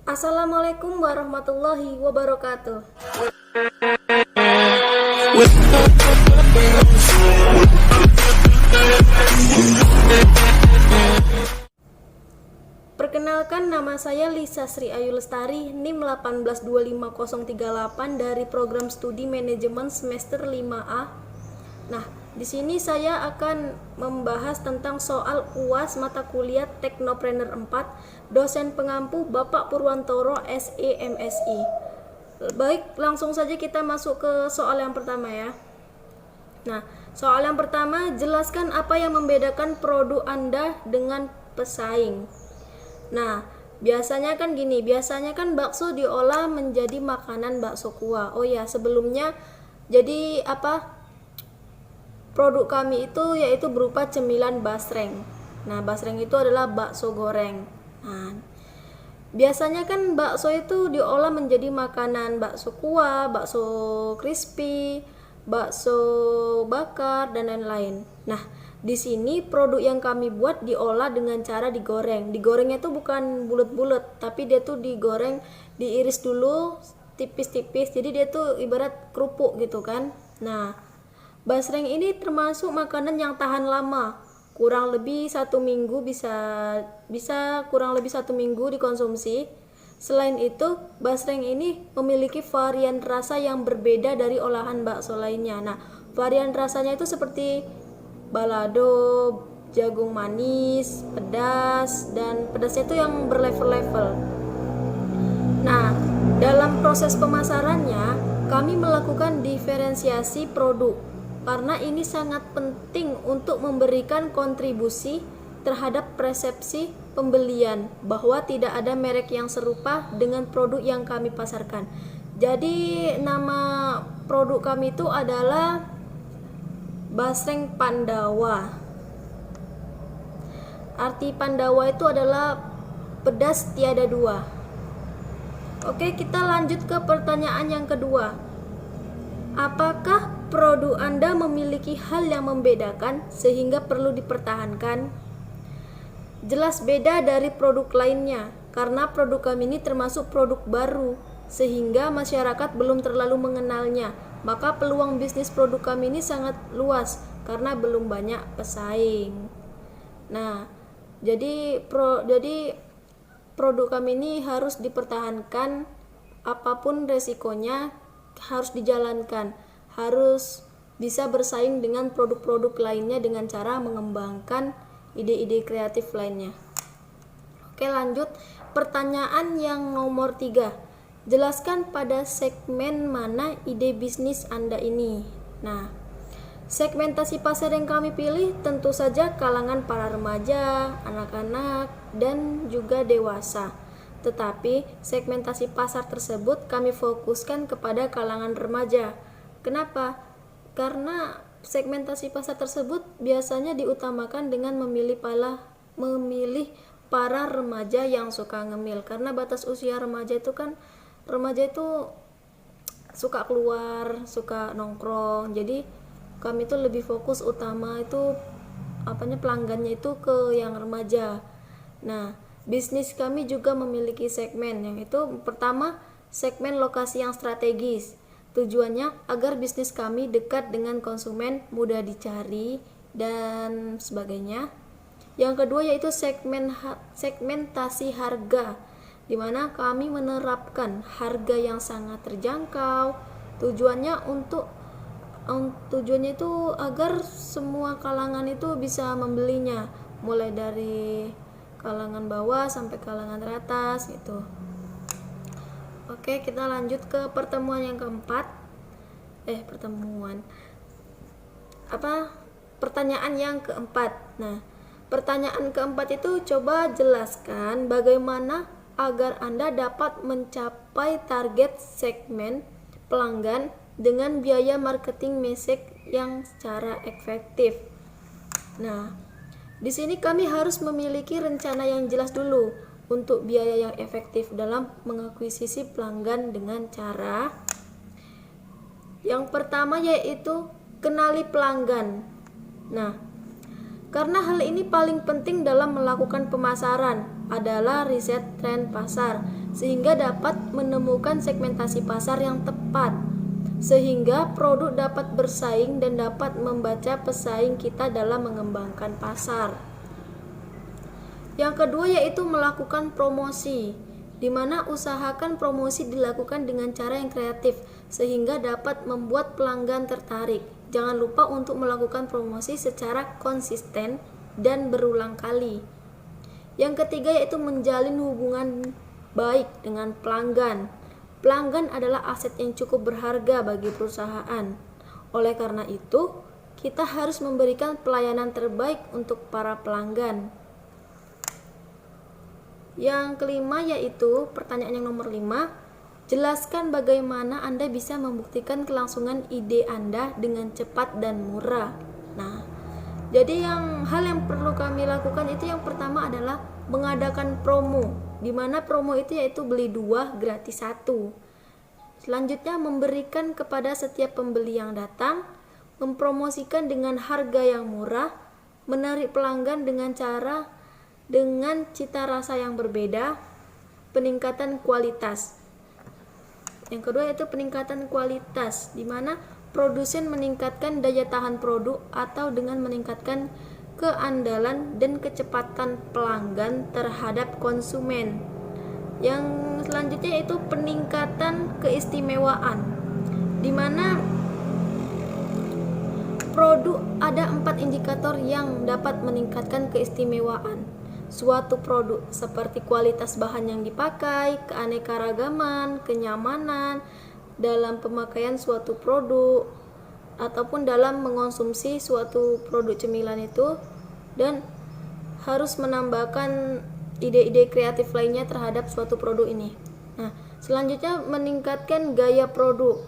Assalamualaikum warahmatullahi wabarakatuh. Perkenalkan, nama saya Lisa Sri Ayu Lestari, NIM 1825038 dari program studi manajemen semester 5A. Nah, di sini saya akan membahas tentang soal UAS mata kuliah Teknopreneur 4, dosen pengampu Bapak Purwantoro SE MSI. Baik, langsung saja kita masuk ke soal yang pertama ya. Nah, soal yang pertama, jelaskan apa yang membedakan produk Anda dengan pesaing. Nah, biasanya kan bakso diolah menjadi makanan bakso kuah. Oh ya, sebelumnya jadi produk kami itu yaitu berupa cemilan basreng. Nah, basreng itu adalah bakso goreng. Nah, biasanya kan bakso itu diolah menjadi makanan bakso kuah, bakso crispy, bakso bakar, dan lain-lain. Nah, di sini produk yang kami buat diolah dengan cara digoreng. Digorengnya itu bukan bulat-bulat, tapi dia tuh digoreng, diiris dulu tipis-tipis. Jadi dia tuh ibarat kerupuk gitu kan. Nah, basreng ini termasuk makanan yang tahan lama, kurang lebih 1 minggu bisa kurang lebih 1 minggu dikonsumsi. Selain itu, basreng ini memiliki varian rasa yang berbeda dari olahan bakso lainnya. Nah, varian rasanya itu seperti balado, jagung manis, pedas, dan pedasnya itu yang berlevel-level. Nah, dalam proses pemasarannya, kami melakukan diferensiasi produk karena ini sangat penting untuk memberikan kontribusi terhadap persepsi pembelian bahwa tidak ada merek yang serupa dengan produk yang kami pasarkan. Jadi nama produk kami itu adalah basreng Pandawa. Arti Pandawa itu adalah pedas tiada dua. Oke, kita lanjut ke pertanyaan yang kedua. Apakah produk Anda memiliki hal yang membedakan sehingga perlu dipertahankan? Jelas beda dari produk lainnya, karena produk kami ini termasuk produk baru, sehingga masyarakat belum terlalu mengenalnya. Maka peluang bisnis produk kami ini sangat luas, karena belum banyak pesaing. Nah, jadi produk kami ini harus dipertahankan, apapun resikonya harus dijalankan, harus bisa bersaing dengan produk-produk lainnya dengan cara mengembangkan ide-ide kreatif lainnya. Oke, lanjut. Pertanyaan yang nomor 3. Jelaskan pada segmen mana ide bisnis Anda ini. Nah, segmentasi pasar yang kami pilih tentu saja kalangan para remaja, anak-anak, dan juga dewasa. Tetapi segmentasi pasar tersebut kami fokuskan kepada kalangan remaja. Kenapa? Karena segmentasi pasar tersebut biasanya diutamakan dengan memilih para remaja yang suka ngemil. Karena batas usia remaja itu suka keluar, suka nongkrong. Jadi kami tuh lebih fokus utama itu pelanggannya itu ke yang remaja. Nah, bisnis kami juga memiliki segmen, yang itu pertama segmen lokasi yang strategis. Tujuannya agar bisnis kami dekat dengan konsumen, mudah dicari, dan sebagainya. Yang kedua yaitu segmentasi harga, di mana kami menerapkan harga yang sangat terjangkau. Tujuannya itu agar semua kalangan itu bisa membelinya, mulai dari kalangan bawah sampai kalangan teratas gitu. Oke, kita lanjut ke pertemuan yang keempat. Pertanyaan yang keempat. Nah, pertanyaan keempat itu coba jelaskan bagaimana agar Anda dapat mencapai target segmen pelanggan dengan biaya marketing message yang secara efektif. Nah, di sini kami harus memiliki rencana yang jelas dulu untuk biaya yang efektif dalam mengakuisisi pelanggan dengan cara yang pertama yaitu kenali pelanggan. Nah, karena hal ini paling penting dalam melakukan pemasaran, adalah riset tren pasar, sehingga dapat menemukan segmentasi pasar yang tepat, sehingga produk dapat bersaing dan dapat membaca pesaing kita dalam mengembangkan pasar. Yang kedua yaitu melakukan promosi, di mana usahakan promosi dilakukan dengan cara yang kreatif, sehingga dapat membuat pelanggan tertarik. Jangan lupa untuk melakukan promosi secara konsisten dan berulang kali. Yang ketiga yaitu menjalin hubungan baik dengan pelanggan. Pelanggan adalah aset yang cukup berharga bagi perusahaan. Oleh karena itu, kita harus memberikan pelayanan terbaik untuk para pelanggan. Yang kelima yaitu pertanyaan yang nomor 5, jelaskan bagaimana Anda bisa membuktikan kelangsungan ide Anda dengan cepat dan murah. Nah, jadi hal yang perlu kami lakukan itu yang pertama adalah mengadakan promo, di mana promo itu yaitu beli 2 gratis 1. Selanjutnya memberikan kepada setiap pembeli yang datang, mempromosikan dengan harga yang murah, menarik pelanggan dengan cita rasa yang berbeda, peningkatan kualitas. Yang kedua yaitu peningkatan kualitas, di mana produsen meningkatkan daya tahan produk atau dengan meningkatkan keandalan dan kecepatan pelanggan terhadap konsumen. Yang selanjutnya yaitu peningkatan keistimewaan, di mana produk ada 4 indikator yang dapat meningkatkan keistimewaan suatu produk, seperti kualitas bahan yang dipakai, keanekaragaman, kenyamanan dalam pemakaian suatu produk ataupun dalam mengonsumsi suatu produk cemilan itu, dan harus menambahkan ide-ide kreatif lainnya terhadap suatu produk ini. Nah, selanjutnya meningkatkan gaya produk.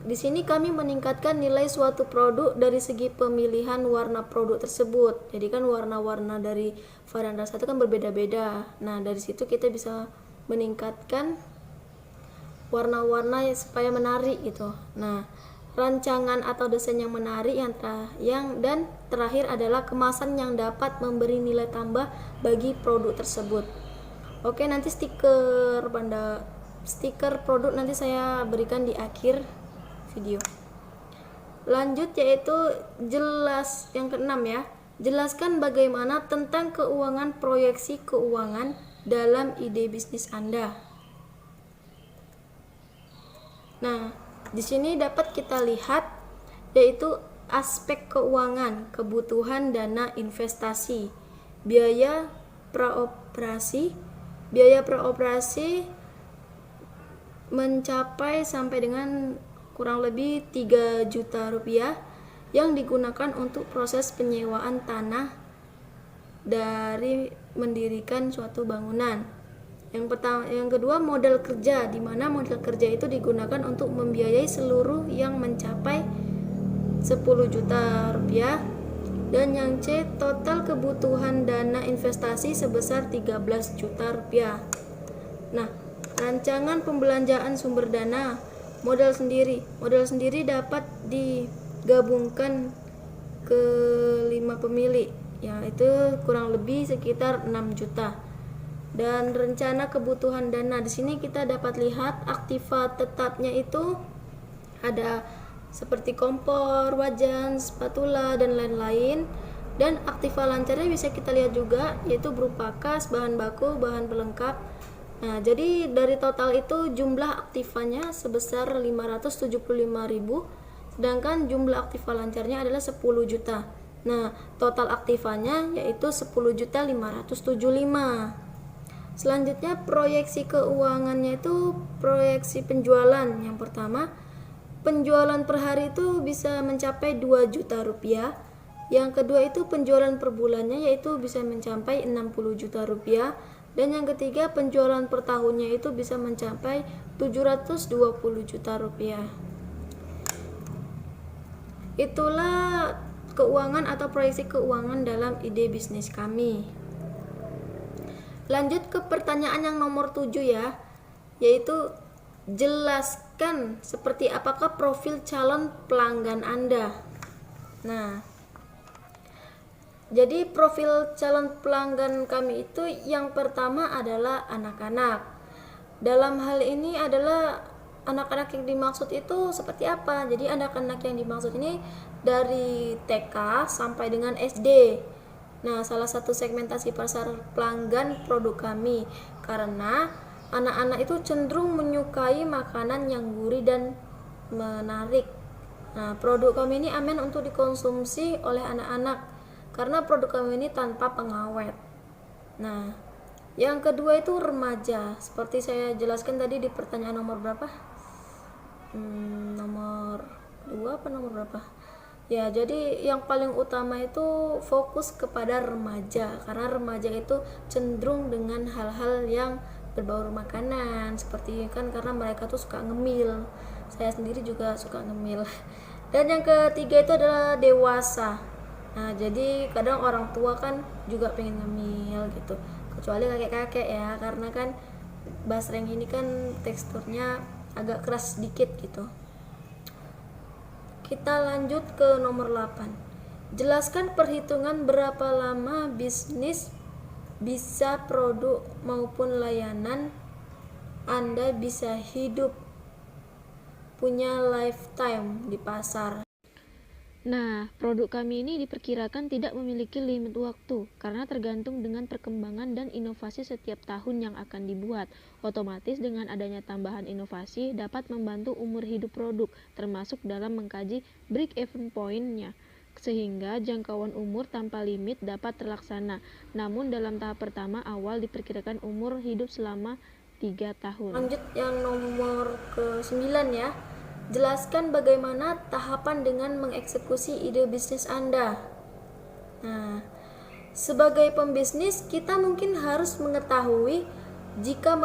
Di sini kami meningkatkan nilai suatu produk dari segi pemilihan warna produk tersebut. Jadi kan warna-warna dari varian rasa itu kan berbeda-beda. Nah, dari situ kita bisa meningkatkan warna-warna supaya menarik gitu. Nah, rancangan atau desain yang menarik dan terakhir adalah kemasan yang dapat memberi nilai tambah bagi produk tersebut. Oke, nanti stiker produk nanti saya berikan di akhir video. Lanjut yaitu yang keenam ya. Jelaskan bagaimana tentang keuangan, proyeksi keuangan dalam ide bisnis Anda. Nah, di sini dapat kita lihat yaitu aspek keuangan, kebutuhan dana investasi, biaya praoperasi. Biaya praoperasi mencapai sampai dengan kurang lebih 3 juta rupiah yang digunakan untuk proses penyewaan tanah dari mendirikan suatu bangunan. Yang kedua modal kerja, di mana modal kerja itu digunakan untuk membiayai seluruh yang mencapai 10 juta rupiah. Dan yang C, total kebutuhan dana investasi sebesar 13 juta rupiah. Nah, rancangan pembelanjaan sumber dana, modal sendiri dapat digabungkan ke 5 pemilik, yaitu kurang lebih sekitar 6 juta. Dan rencana kebutuhan dana, di sini kita dapat lihat aktiva tetapnya itu ada seperti kompor, wajan, spatula dan lain-lain. Dan aktiva lancarnya bisa kita lihat juga, yaitu berupa kas, bahan baku, bahan pelengkap. Nah, jadi dari total itu jumlah aktivanya sebesar 575.000, sedangkan jumlah aktiva lancarnya adalah 10 juta. Nah, total aktivanya yaitu 10.575. Selanjutnya proyeksi keuangannya itu proyeksi penjualan. Yang pertama, penjualan per hari itu bisa mencapai 2 juta rupiah. Yang kedua itu penjualan per bulannya yaitu bisa mencapai 60 juta rupiah. Dan yang ketiga penjualan per tahunnya itu bisa mencapai 720 juta rupiah. Itulah keuangan atau proyeksi keuangan dalam ide bisnis kami. Lanjut ke pertanyaan yang nomor 7 ya, yaitu jelaskan seperti apakah profil calon pelanggan Anda. Nah, Jadi profil calon pelanggan kami itu yang pertama adalah anak-anak. Dalam hal ini adalah anak-anak yang dimaksud itu seperti apa? Jadi anak-anak yang dimaksud ini dari TK sampai dengan SD. Nah, salah satu segmentasi pasar pelanggan produk kami karena anak-anak itu cenderung menyukai makanan yang gurih dan menarik. Nah, produk kami ini aman untuk dikonsumsi oleh anak-anak karena produk kami ini tanpa pengawet. Nah, yang kedua itu remaja. Seperti saya jelaskan tadi di pertanyaan nomor berapa? Nomor 2 apa nomor berapa? Ya, jadi yang paling utama itu fokus kepada remaja karena remaja itu cenderung dengan hal-hal yang berbau makanan, seperti kan karena mereka tuh suka ngemil. Saya sendiri juga suka ngemil. Dan yang ketiga itu adalah dewasa. Nah, jadi kadang orang tua kan juga pengen ngemil gitu. Kecuali kakek-kakek ya, karena kan basreng ini kan teksturnya agak keras sedikit gitu. Kita lanjut ke nomor 8. Jelaskan perhitungan berapa lama bisnis bisa produk maupun layanan Anda bisa hidup punya lifetime di pasar. Nah, produk kami ini diperkirakan tidak memiliki limit waktu karena tergantung dengan perkembangan dan inovasi setiap tahun yang akan dibuat. Otomatis dengan adanya tambahan inovasi dapat membantu umur hidup produk, termasuk dalam mengkaji break-even point-nya, sehingga jangkauan umur tanpa limit dapat terlaksana. Namun dalam tahap pertama awal diperkirakan umur hidup selama 3 tahun. Lanjut yang nomor ke-9 ya. Jelaskan bagaimana tahapan dengan mengeksekusi ide bisnis Anda. Nah, sebagai pembisnis, kita mungkin harus mengetahui jika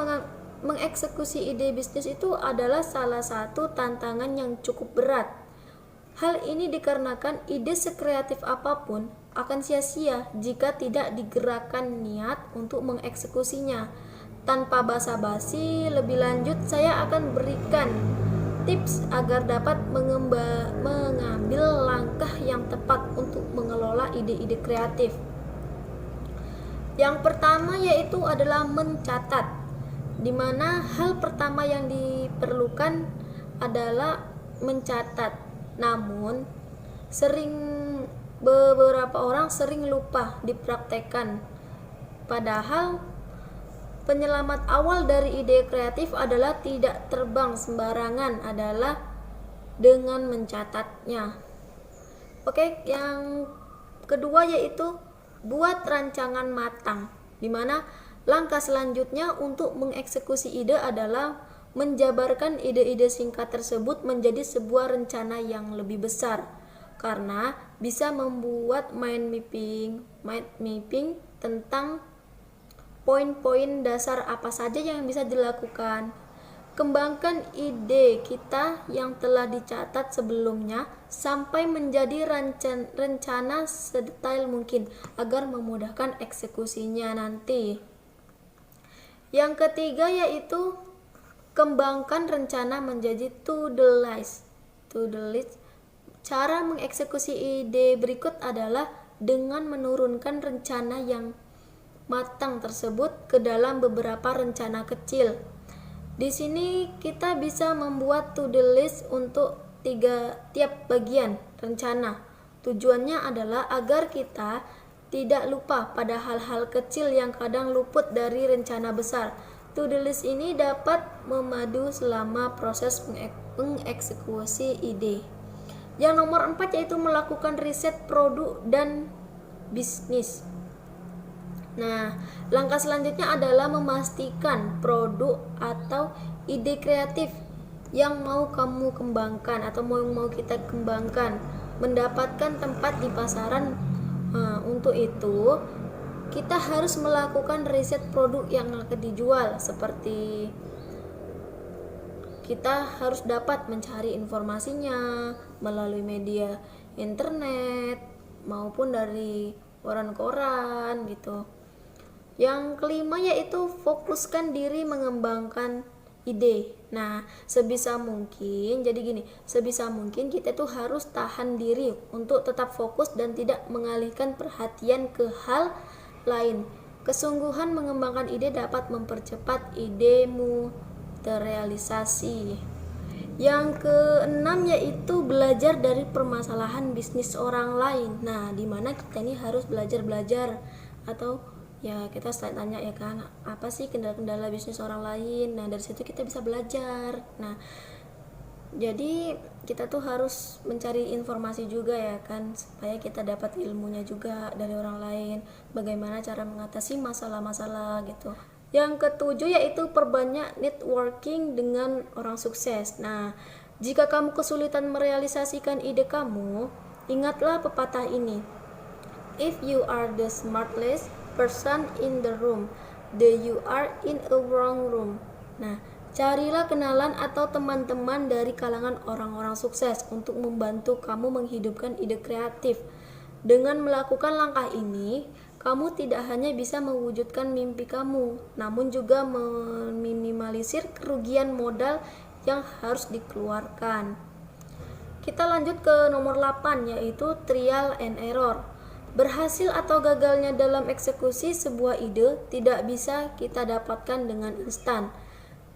mengeksekusi ide bisnis itu adalah salah satu tantangan yang cukup berat. Hal ini dikarenakan ide sekreatif apapun akan sia-sia jika tidak digerakkan niat untuk mengeksekusinya. Tanpa basa-basi, lebih lanjut saya akan berikan tips agar dapat mengambil langkah yang tepat untuk mengelola ide-ide kreatif. Yang pertama yaitu adalah mencatat, di mana hal pertama yang diperlukan adalah mencatat. Namun, beberapa orang sering lupa dipraktekkan. Padahal penyelamat awal dari ide kreatif adalah tidak terbang sembarangan, adalah dengan mencatatnya. Oke, yang kedua yaitu buat rancangan matang, di mana langkah selanjutnya untuk mengeksekusi ide adalah menjabarkan ide-ide singkat tersebut menjadi sebuah rencana yang lebih besar, karena bisa membuat mind mapping tentang poin-poin dasar apa saja yang bisa dilakukan. Kembangkan ide kita yang telah dicatat sebelumnya sampai menjadi rencana sedetail mungkin agar memudahkan eksekusinya nanti. Yang ketiga yaitu kembangkan rencana menjadi to-do list. Cara mengeksekusi ide berikut adalah dengan menurunkan rencana yang matang tersebut ke dalam beberapa rencana kecil. Di sini kita bisa membuat to-do list untuk tiap bagian rencana. Tujuannya adalah agar kita tidak lupa pada hal-hal kecil yang kadang luput dari rencana besar. To-do list ini dapat memadu selama proses mengeksekusi ide. Yang nomor 4 yaitu melakukan riset produk dan bisnis. Nah, langkah selanjutnya adalah memastikan produk atau ide kreatif yang mau kamu kembangkan atau mau kita kembangkan mendapatkan tempat di pasaran. Untuk itu, kita harus melakukan riset produk yang akan dijual, seperti kita harus dapat mencari informasinya melalui media internet maupun dari koran-koran gitu. Yang kelima yaitu fokuskan diri mengembangkan ide. Nah, sebisa mungkin, jadi gini, sebisa mungkin kita tuh harus tahan diri untuk tetap fokus dan tidak mengalihkan perhatian ke hal lain. Kesungguhan mengembangkan ide dapat mempercepat idemu terrealisasi. Yang keenam yaitu belajar dari permasalahan bisnis orang lain. Nah, dimana kita ini harus belajar atau ya kita tanya ya kan, apa sih kendala-kendala bisnis orang lain. Nah, dari situ kita bisa belajar. Nah, jadi kita tuh harus mencari informasi juga ya kan, supaya kita dapat ilmunya juga dari orang lain, bagaimana cara mengatasi masalah-masalah gitu. Yang ketujuh yaitu perbanyak networking dengan orang sukses. Nah, jika kamu kesulitan merealisasikan ide kamu, ingatlah pepatah ini. If you are the smartest person in the room, then you are in a wrong room. Nah, carilah kenalan atau teman-teman dari kalangan orang-orang sukses untuk membantu kamu menghidupkan ide kreatif. Dengan melakukan langkah ini, kamu tidak hanya bisa mewujudkan mimpi kamu, namun juga meminimalisir kerugian modal yang harus dikeluarkan. Kita lanjut ke nomor 8 yaitu trial and error. Berhasil atau gagalnya dalam eksekusi sebuah ide tidak bisa kita dapatkan dengan instan.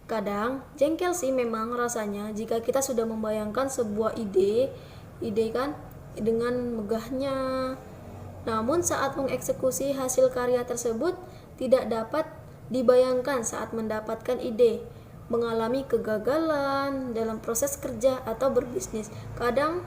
Kadang jengkel sih memang rasanya jika kita sudah membayangkan sebuah ide kan dengan megahnya. Namun saat mengeksekusi hasil karya tersebut tidak dapat dibayangkan saat mendapatkan ide, mengalami kegagalan dalam proses kerja atau berbisnis. Kadang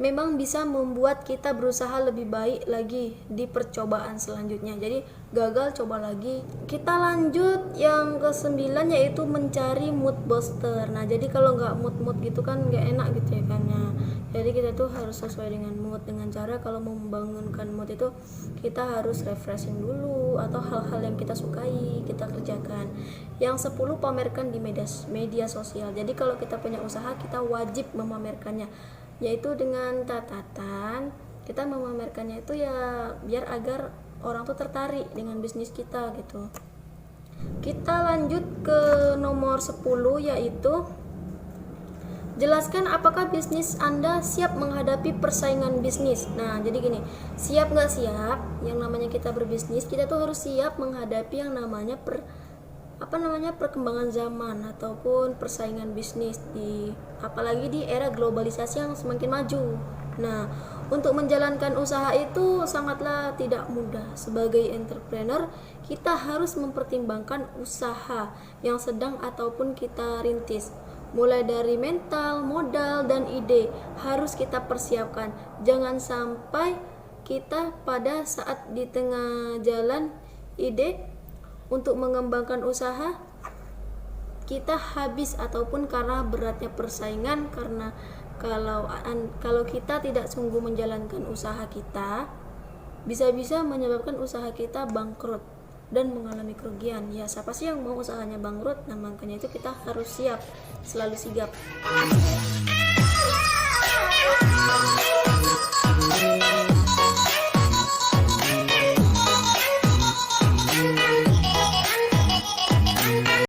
memang bisa membuat kita berusaha lebih baik lagi di percobaan selanjutnya. Jadi gagal, coba lagi. Kita lanjut yang ke-9 yaitu mencari mood booster. Nah, jadi kalau nggak mood gitu kan nggak enak gitu ya kan. Nah, jadi kita tuh harus sesuai dengan mood, dengan cara kalau mau membangunkan mood itu kita harus refreshing dulu atau hal-hal yang kita sukai kita kerjakan. Yang 10 pamerkan di media sosial. Jadi kalau kita punya usaha kita wajib memamerkannya, yaitu dengan catatan kita memamerkannya itu ya biar agar orang tuh tertarik dengan bisnis kita gitu. Kita lanjut ke nomor 10 yaitu jelaskan apakah bisnis Anda siap menghadapi persaingan bisnis. Nah, jadi gini, siap nggak siap, yang namanya kita berbisnis, kita tuh harus siap menghadapi yang namanya perkembangan zaman ataupun persaingan bisnis apalagi di era globalisasi yang semakin maju. Nah, untuk menjalankan usaha itu sangatlah tidak mudah. Sebagai entrepreneur, kita harus mempertimbangkan usaha yang sedang ataupun kita rintis. Mulai dari mental, modal, dan ide harus kita persiapkan. Jangan sampai kita pada saat di tengah jalan ide untuk mengembangkan usaha kita habis ataupun karena beratnya persaingan, karena kalau kita tidak sungguh menjalankan usaha kita bisa-bisa menyebabkan usaha kita bangkrut dan mengalami kerugian. Ya, siapa sih yang mau usahanya bangkrut? Nah, makanya itu kita harus siap, selalu sigap.